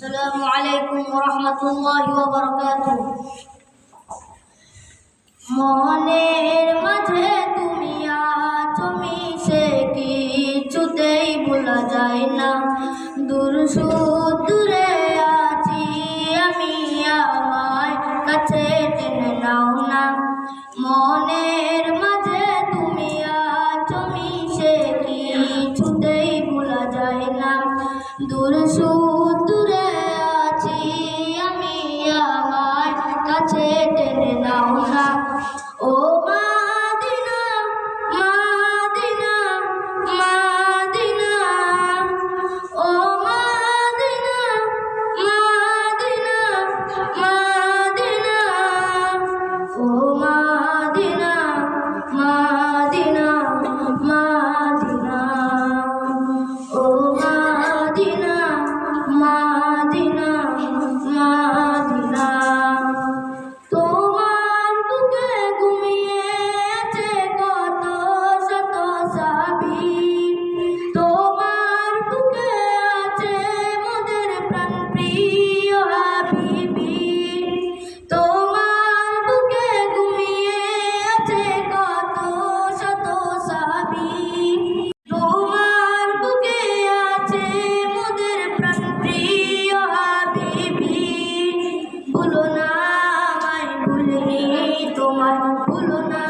আসসালামু আলাইকুম ওয়া রাহমাতুল্লাহি ওয়া বারাকাতুহু। মনের মাঝে তুমি আছো মিশে, কিছুতেই ভোলা যায় না। দূর দূরে আছি আমি, আমায় কাছে টেনে নাও না। মনের মাঝে তুমি আছো মিশে, কিছুতেই ভোলা যায় না। দূর দূরে আছি আমি, আমায় কাছে টেনে নাও না। ও মাদিনা মাদিনা মাদিনা, ও মাদিনা মাদিনা মাদিনা, ও মাদিনা মাদিনা মাদিনা, ও মাদিনা মাদিনা মাদিনা। তোমার বুকে ঘুমিয়ে আছে কত শত সাবি, তোমার বুকে আছে মোদের প্রাণ প্রিয় হাবিবি। তোমার বুকে ঘুমিয়ে আছে কত শত সাবি, তোমার বুকে আছে মোদের প্রাণ প্রিয় হাবিবি। ভুলো না আমায় ভুলিনি তোমায়, ভুলো না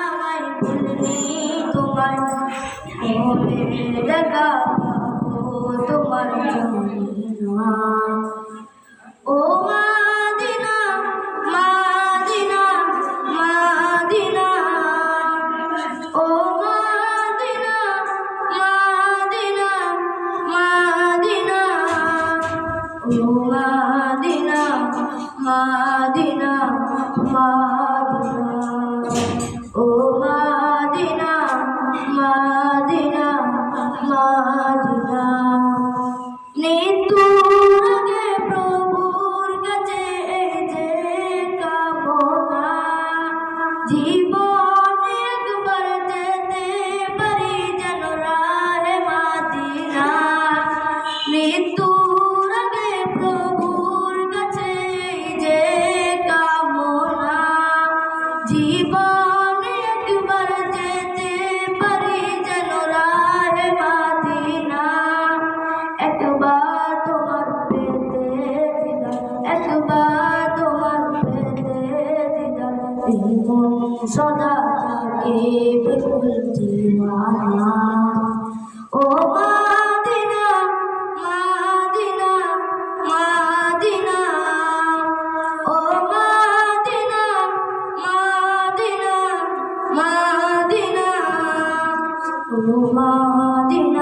আমায় ভুলিনি তোমায়। কবে দেখা পাবো তোমার জন্য। ও মাদিনা মাদিনা মাদিনা, ও মাদিনা মাদিনা মাদিনা, ও মাদিনা মাদিনা মাদিনা, ও মাদিনা মাদিনা মাদিনা। মৃত্যুর আগে প্রভুর কাছে এই যে কামনা, জীবনে একবার যেতে পারি যেন রাহে মাদিনা। মৃত্যুর আগে প্রভুর কাছে এই যে কামনা, জীবনে একবার যেতে পারি যেন রাহে মাদিনা। একবার তোমার পেতে দিদার, একবার তোমার পেতে দিদার, এই মন সদা থাকে বিপুল দিওয়ানা। ও মাদিনা মাদিনা মাদিনা, ও মাদিনা মাদিনা মাদিনা, ও মাদিনা